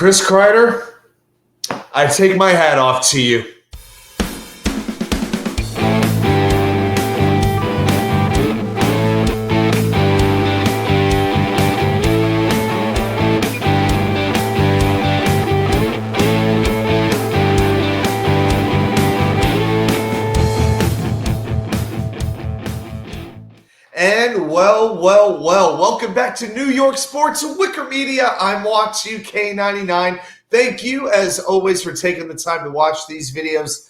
Chris Kreider, I take my hat off to you. And well, welcome back to New York Sports WickerMedia. I'm Watts UK99. Thank you, as always, for taking the time to watch these videos.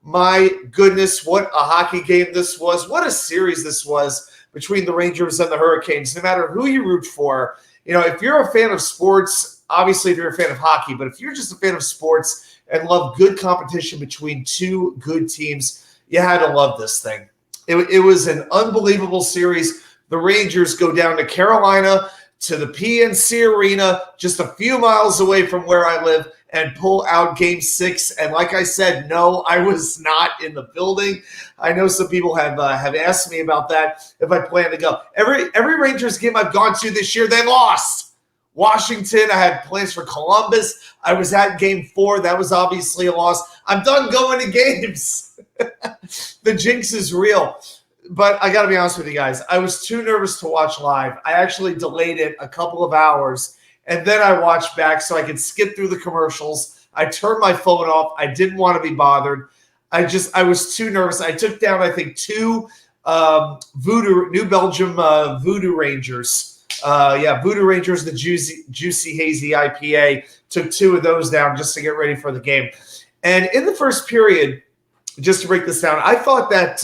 My goodness, what a hockey game this was. What a series this was between the Rangers and the Hurricanes. No matter who you root for, if you're a fan of sports, obviously if you're a fan of hockey, but if you're just a fan of sports and love good competition between two good teams, you had to love this thing. It was an unbelievable series. The Rangers go down to Carolina, to the PNC Arena, just a few miles away from where I live, and pull out Game 6. And like I said, no, I was not in the building. I know some people have asked me about that, if I plan to go. Every Rangers game I've gone to this year, they lost. Washington, I had plans for Columbus. I was at Game 4. That was obviously a loss. I'm done going to games. The jinx is real. But I got to be honest with you guys. I was too nervous to watch live. I actually delayed it a couple of hours, and then I watched back so I could skip through the commercials. I turned my phone off. I didn't want to be bothered. I was too nervous. I took down, I think, two New Belgium Voodoo Rangers. Voodoo Rangers, the Juicy Hazy IPA. Took two of those down just to get ready for the game. And in the first period, just to break this down, I thought that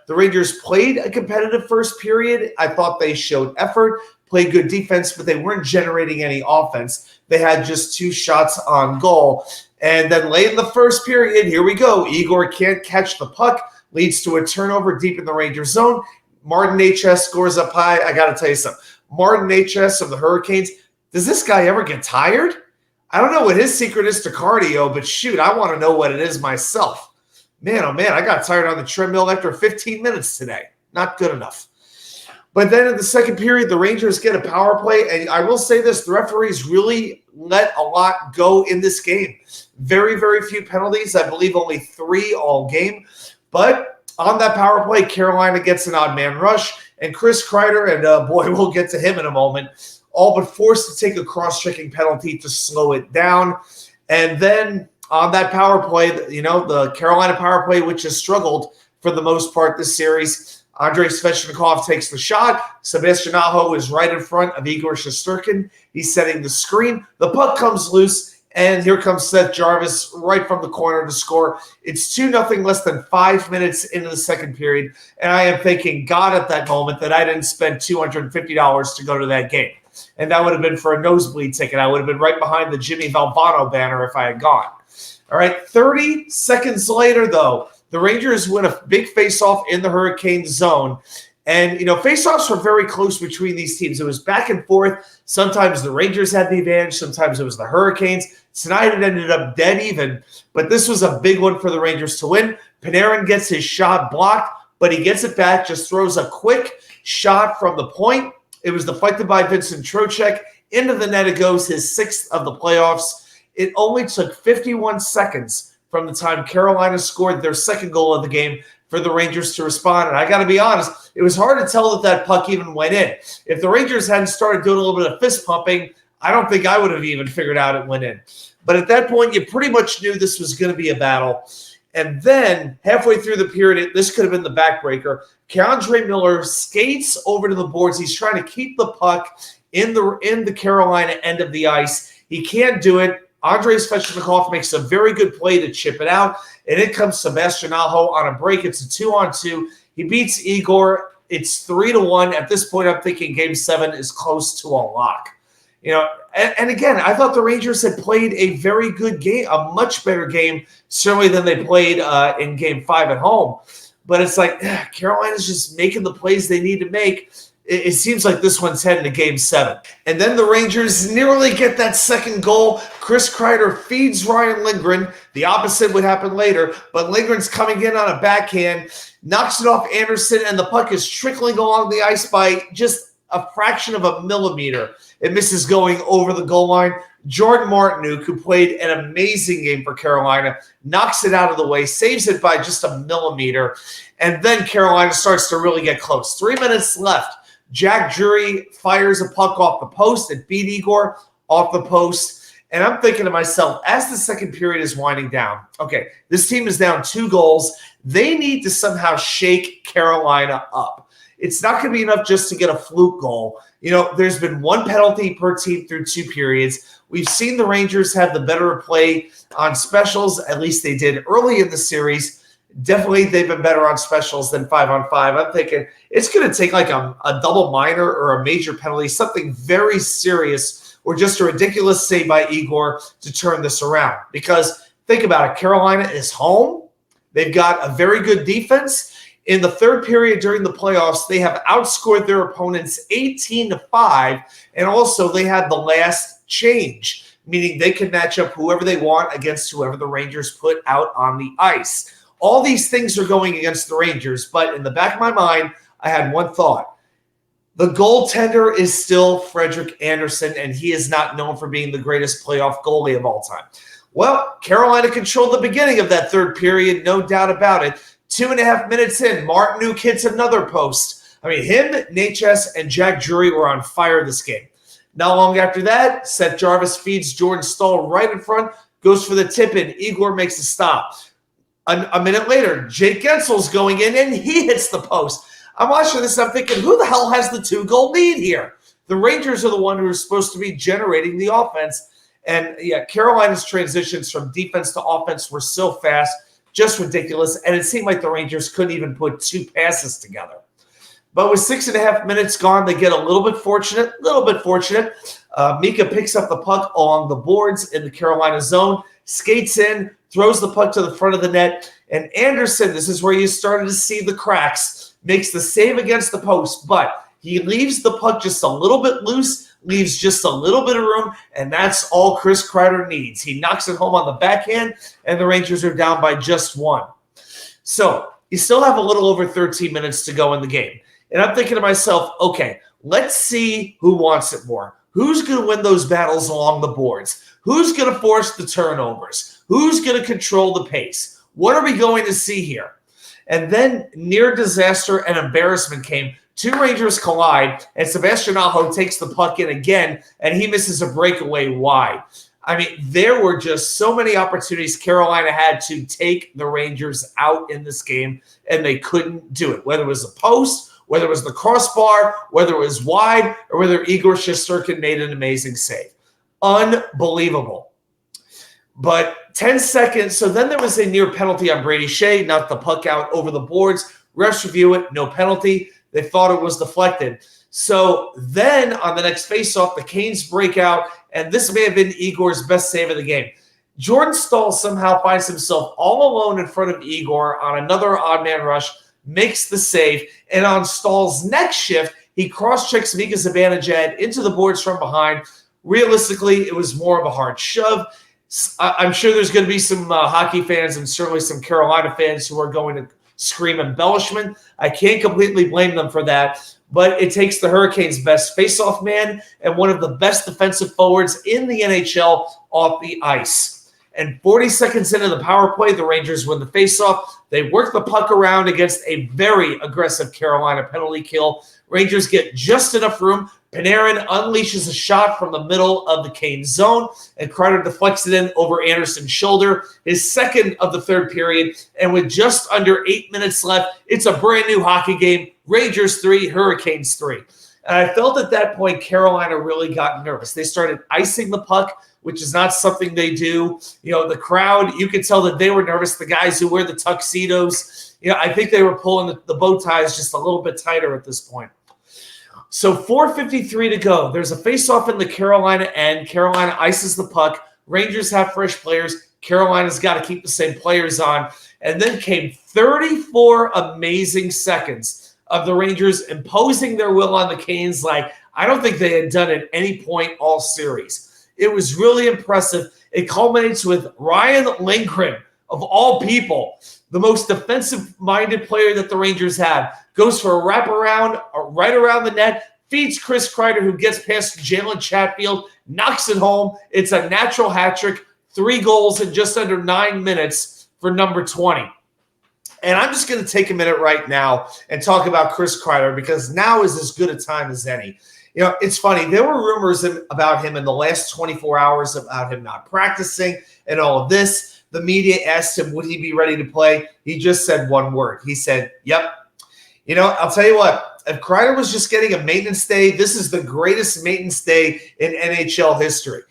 the Rangers played a competitive first period. I thought they showed effort, played good defense, but they weren't generating any offense. They had just 2 shots on goal. And then late in the first period, here we go. Igor can't catch the puck, leads to a turnover deep in the Rangers zone. Martinnecas scores up high. I got to tell you something. Martinnecas of the Hurricanes, does this guy ever get tired? I don't know what his secret is to cardio, but shoot, I want to know what it is myself. Man, oh man, I got tired on the treadmill after 15 minutes today. Not good enough. But then in the second period, the Rangers get a power play. And I will say this, the referees really let a lot go in this game. Very, very few penalties. I believe only 3 all game. But on that power play, Carolina gets an odd man rush. And Chris Kreider, and boy, we'll get to him in a moment, all but forced to take a cross-checking penalty to slow it down. And then on that power play, the Carolina power play, which has struggled for the most part this series, Sebastianaho takes the shot. Sebastianaho is right in front of igorshesterkin. He's setting the screen. The puck comes loose, and here comes Seth Jarvis right from the corner to score. It's 2-0 less than 5 minutes into the second period, and I am thanking God at that moment that I didn't spend $250 to go to that game. And that would have been for a nosebleed ticket. I would have been right behind the Jimmy Valvano banner if I had gone. All right, 30 seconds later, though, the Rangers win a big face-off in the Hurricane zone. And, face-offs were very close between these teams. It was back and forth. Sometimes the Rangers had the advantage. Sometimes it was the Hurricanes. Tonight it ended up dead even. But this was a big one for the Rangers to win. Panarin gets his shot blocked, but he gets it back, just throws a quick shot from the point. It was deflected by Vincent Trocheck. Into the net it goes, his 6th of the playoffs. It only took 51 seconds from the time Carolina scored their second goal of the game for the Rangers to respond. And I got to be honest, it was hard to tell that puck even went in. If the Rangers hadn't started doing a little bit of fist pumping, I don't think I would have even figured out it went in. But at that point, you pretty much knew this was going to be a battle. And then halfway through the period, this could have been the backbreaker. K'Andre Miller skates over to the boards. He's trying to keep the puck in the Carolina end of the ice. He can't do it. Sebastianaho makes a very good play to chip it out, and it comes Sebastianaho on a break. It's a 2-on-2. He beats Igor. It's 3-1. At this point, I'm thinking Game 7 is close to a lock. And again, I thought the Rangers had played a very good game, a much better game, certainly than they played in Game 5 at home. But it's like Carolina's just making the plays they need to make. It seems like this one's heading to Game 7. And then the Rangers nearly get that second goal. Chris Kreider feeds Ryanlindgren. The opposite would happen later, but Lindgren's coming in on a backhand, knocks it off Andersen, and the puck is trickling along the ice by just a fraction of a millimeter. It misses going over the goal line. Jordanmartinook, who played an amazing game for Carolina, knocks it out of the way, saves it by just a millimeter, and then Carolina starts to really get close. 3 minutes left. Jack Drury fires a puck off the post. It beat Igor off the post. And I'm thinking to myself, as the second period is winding down, okay, this team is down 2 goals. They need to somehow shake Carolina up. It's not going to be enough just to get a fluke goal. You know, there's been 1 penalty per team through 2 periods. We've seen the Rangers have the better play on specials. At least they did early in the series. Definitely they've been better on specials than 5-on-5. I'm thinking it's going to take like a double minor or a major penalty, something very serious, or just a ridiculous save by Igor to turn this around. Because think about it, Carolina is home. They've got a very good defense. In the third period during the playoffs, they have outscored their opponents 18-5, and also they had the last change, meaning they can match up whoever they want against whoever the Rangers put out on the ice. All these things are going against the Rangers, but in the back of my mind, I had one thought. The goaltender is still Frederikandersen, and he is not known for being the greatest playoff goalie of all time. Well, Carolina controlled the beginning of that third period, no doubt about it. 2.5 minutes in, Martinook hits another post. I mean, him, nhlplayoffs, and Jack Drury were on fire this game. Not long after that, Seth Jarvis feeds Jordan Staal right in front, goes for the tip-in. Igor makes a stop. A minute later, jakeguentzel's going in, and he hits the post. I'm watching this, I'm thinking, who the hell has the 2-goal lead here? The Rangers are the one who are supposed to be generating the offense. And, yeah, Carolina's transitions from defense to offense were so fast, just ridiculous. And it seemed like the Rangers couldn't even put 2 passes together. But with 6.5 minutes gone, they get a little bit fortunate. Mika picks up the puck along the boards in the Carolina zone, skates in, throws the puck to the front of the net. And Andersen, this is where you started to see the cracks, makes the save against the post, but he leaves the puck just a little bit loose, leaves just a little bit of room, and that's all Chris Kreider needs. He knocks it home on the backhand, and the Rangers are down by just 1. So you still have a little over 13 minutes to go in the game. And I'm thinking to myself, okay, let's see who wants it more. Who's going to win those battles along the boards? Who's going to force the turnovers? Who's going to control the pace? What are we going to see here? And then near disaster and embarrassment came. 2 Rangers collide, and Sebastianaho takes the puck in again, and he misses a breakaway wide. I mean, there were just so many opportunities Carolina had to take the Rangers out in this game, and they couldn't do it. Whether it was a post, whether it was the crossbar, whether it was wide, or whether Igorshesterkin made an amazing save. Unbelievable. But 10 seconds, so then there was a near penalty on Brady Shea, knocked the puck out over the boards. Refs review it, no penalty. They thought it was deflected. So then on the next faceoff, the Canes break out, and this may have been Igor's best save of the game. Jordan Staal somehow finds himself all alone in front of Igor on another odd man rush, makes the save, and on Stahl's next shift, he cross-checks Mika Zibanejad into the boards from behind. Realistically, it was more of a hard shove. I'm sure there's going to be some hockey fans and certainly some Carolina fans who are going to scream embellishment. I can't completely blame them for that, but it takes the Hurricanes' best faceoff man and one of the best defensive forwards in the NHL off the ice. And 40 seconds into the power play, the Rangers win the faceoff. They work the puck around against a very aggressive Carolina penalty kill. Rangers get just enough room. Panarin unleashes a shot from the middle of the Canes zone, and Kreider deflects it in over Andersen's shoulder, his second of the third period. And with just under 8 minutes left, it's a brand new hockey game. Rangers 3, Hurricanes 3. And I felt at that point Carolina really got nervous. They started icing the puck, which is not something they do. You know, the crowd, you could tell that they were nervous. The guys who wear the tuxedos, you know, I think they were pulling the bow ties just a little bit tighter at this point. So 4:53 to go. There's a face-off in the Carolina end. Carolina ices the puck. Rangers have fresh players. Carolina's got to keep the same players on. And then came 34 amazing seconds of the Rangers imposing their will on the Canes like I don't think they had done at any point all series. It was really impressive. It culminates with Ryanlindgren, of all people, the most defensive-minded player that the Rangers have, goes for a wraparound right around the net, feeds Chris Kreider, who gets past Jalen Chatfield, knocks it home. It's a natural hat trick, 3 goals in just under 9 minutes for number 20. And I'm just going to take a minute right now and talk about Chris Kreider, because now is as good a time as any. You know, it's funny. There were rumors about him in the last 24 hours about him not practicing and all of this. The media asked him, would he be ready to play? He just said one word. He said, yep. You know, I'll tell you what, if Kreider was just getting a maintenance day, this is the greatest maintenance day in NHL history.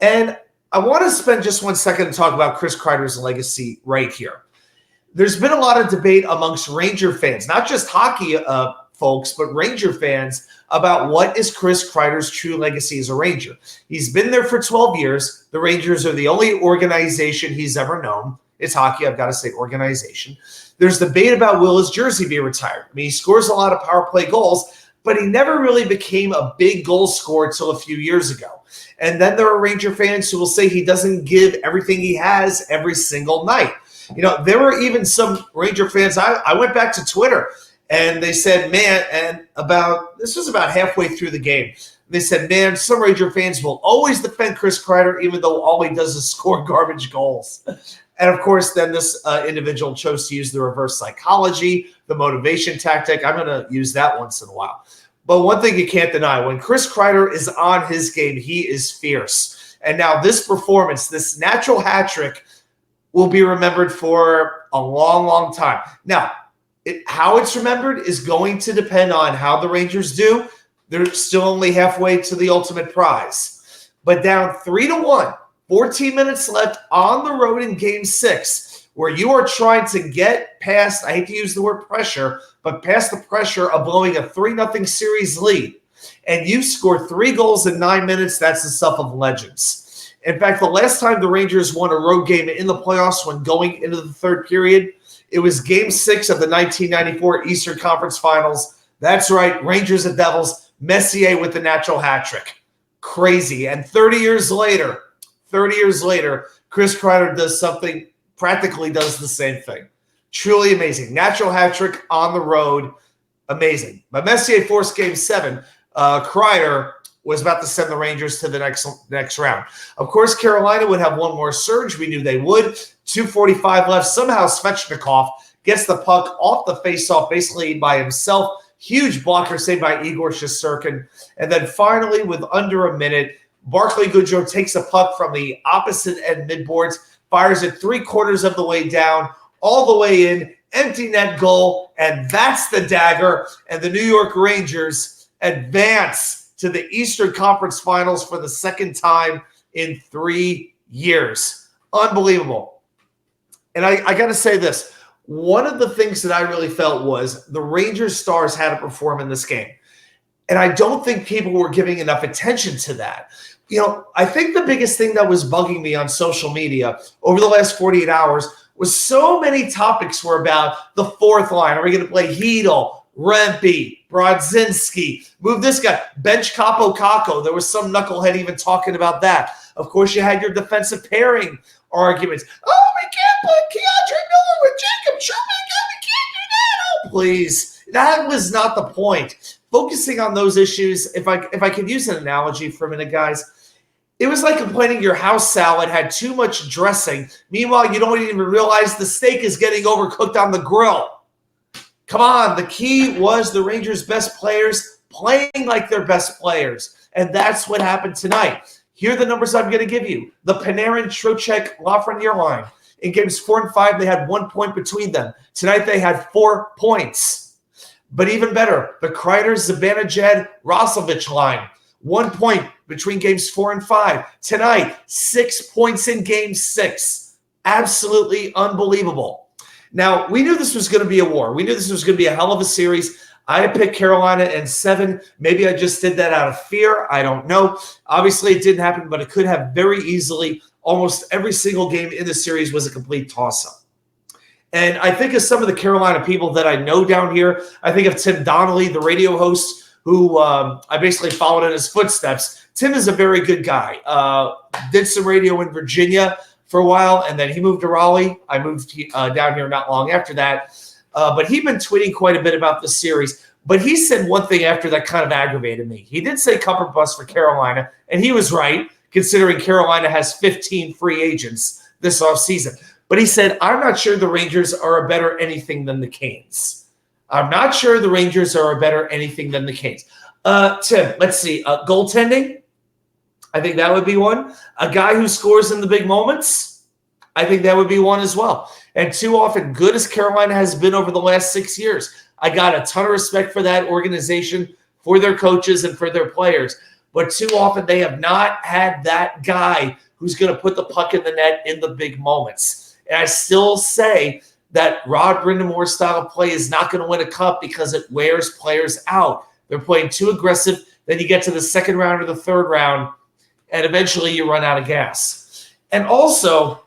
And I want to spend just 1 second to talk about Chris Kreider's legacy right here. There's been a lot of debate amongst Ranger fans, not just hockey folks, but Ranger fans, about what is Chris Kreider's true legacy as a Ranger. He's been there for 12 years. The Rangers are the only organization he's ever known. It's hockey, I've got to say organization. There's debate about will his jersey be retired. I mean, he scores a lot of power play goals, but he never really became a big goal scorer until a few years ago. And then there are Ranger fans who will say he doesn't give everything he has every single night. You know, there were even some Ranger fans, I went back to Twitter, and they said, man, and this was about halfway through the game. They said, man, some Ranger fans will always defend Chris Kreider, even though all he does is score garbage goals. And, of course, then this individual chose to use the reverse psychology, the motivation tactic. I'm going to use that once in a while. But one thing you can't deny, when Chris Kreider is on his game, he is fierce. And now this performance, this natural hat trick, will be remembered for a long, long time. Now, how it's remembered is going to depend on how the Rangers do. They're still only halfway to the ultimate prize. But down 3-1, 14 minutes left on the road in Game 6, where you are trying to get past, I hate to use the word pressure, but past the pressure of blowing a 3-0 series lead, and you score 3 goals in 9 minutes, that's the stuff of legends. In fact, the last time the Rangers won a road game in the playoffs when going into the third period, it was Game 6 of the 1994 Eastern Conference Finals. That's right, Rangers and Devils, Messier with the natural hat trick. Crazy. And 30 years later, Chris Kreider does something, practically does the same thing. Truly amazing. Natural hat trick on the road. Amazing. But Messier forced Game 7. Kreider was about to send the Rangers to the next round. Of course, Carolina would have one more surge. We knew they would. 2:45 left. Somehow Svechnikov gets the puck off the faceoff, basically by himself. Huge blocker saved by Igorshesterkin. And then finally, with under a minute, Barclay Goodrow takes a puck from the opposite end midboards, fires it 3/4 of the way down, all the way in, empty net goal, and that's the dagger. And the New York Rangers advance to the Eastern Conference Finals for the second time in 3 years. Unbelievable. And I got to say this. One of the things that I really felt was the Rangers stars had to perform in this game. And I don't think people were giving enough attention to that. You know, I think the biggest thing that was bugging me on social media over the last 48 hours was so many topics were about the fourth line. Are we going to play Hedel, Rempe, Brodzinski, move this guy, bench Capo Caco? There was some knucklehead even talking about that. Of course, you had your defensive pairing arguments. Oh, we can't put Keandre Miller with Jacob Sherman. We can't do that. Oh, please. That was not the point. Focusing on those issues, if I could use an analogy for a minute, guys, it was like complaining your house salad had too much dressing. Meanwhile, you don't even realize the steak is getting overcooked on the grill. Come on, the key was the Rangers' best players playing like their best players. And that's what happened tonight. Here are the numbers I'm going to give you. The Panarin, Trocheck, Lafreniere line. In games 4 and 5, they had 1 point between them. Tonight, they had 4 points. But even better, the Kreider, Zibanejad, Roslovic line. 1 point between games 4 and 5. Tonight, 6 points in game 6. Absolutely unbelievable. Now, we knew this was going to be a war. We knew this was going to be a hell of a series. I had picked Carolina in 7. Maybe I just did that out of fear. I don't know. Obviously, it didn't happen, but it could have very easily. Almost every single game in the series was a complete toss-up. And I think of some of the Carolina people that I know down here. I think of Tim Donnelly, the radio host, who I basically followed in his footsteps. Tim is a very good guy. Did some radio in Virginia for a while, and then he moved to Raleigh. I moved down here not long after that. But he'd been tweeting quite a bit about the series. But he said one thing after that kind of aggravated me. He did say cup or bust for Carolina, and he was right, considering Carolina has 15 free agents this offseason. But he said, I'm not sure the Rangers are a better anything than the Canes. I'm not sure the Rangers are a better anything than the Canes. Tim, let's see. Goaltending, I think that would be one. A guy who scores in the big moments, I think that would be one as well. And too often, good as Carolina has been over the last 6 years, I got a ton of respect for that organization, for their coaches, and for their players. But too often, they have not had that guy who's going to put the puck in the net in the big moments. And I still say that Rod Brind'Amour's style of play is not going to win a cup because it wears players out. They're playing too aggressive. Then you get to the second round or the third round, and eventually you run out of gas. And also,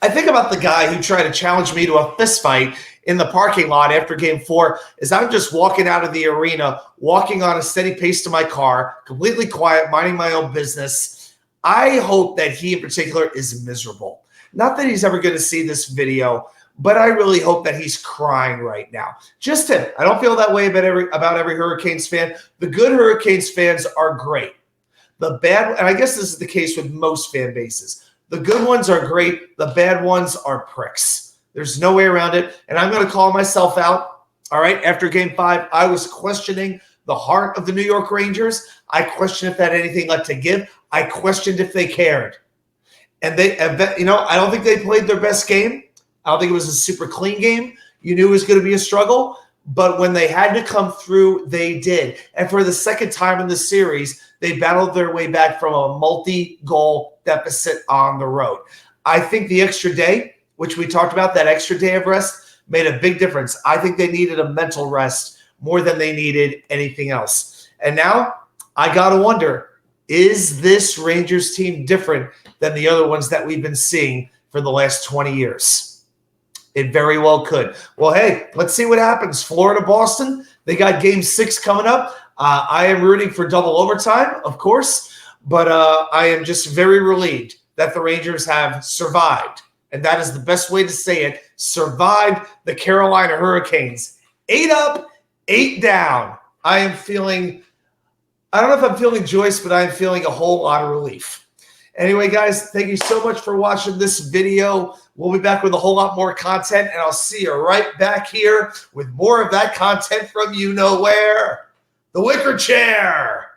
I think about the guy who tried to challenge me to a fist fight in the parking lot after Game 4 as I'm just walking out of the arena, walking on a steady pace to my car, completely quiet, minding my own business. I hope that he in particular is miserable. Not that he's ever going to see this video, but I really hope that he's crying right now. Just him. I don't feel that way about every Hurricanes fan. The good Hurricanes fans are great. The bad, and I guess this is the case with most fan bases. The good ones are great. The bad ones are pricks. There's no way around it. And I'm going to call myself out. All right. After Game 5, I was questioning the heart of the New York Rangers. I questioned if they had anything left to give. I questioned if they cared. And they, I don't think they played their best game. I don't think it was a super clean game. You knew it was going to be a struggle. But when they had to come through, they did. And for the second time in the series, they battled their way back from a multi-goal deficit on the road. I think the extra day, which we talked about, that extra day of rest, made a big difference. I think they needed a mental rest more than they needed anything else. And now I got to wonder, is this Rangers team different than the other ones that we've been seeing for the last 20 years? It very well could. Well, hey, let's see what happens. Florida-Boston, they got Game 6 coming up. I am rooting for double overtime, of course, but I am just very relieved that the Rangers have survived, and that is the best way to say it, survived the Carolina Hurricanes. 8 up, 8 down. I am feeling, I don't know if I'm feeling joyous, but I'm feeling a whole lot of relief. Anyway, guys, thank you so much for watching this video. We'll be back with a whole lot more content, and I'll see you right back here with more of that content from you know where. The Wicker Chair.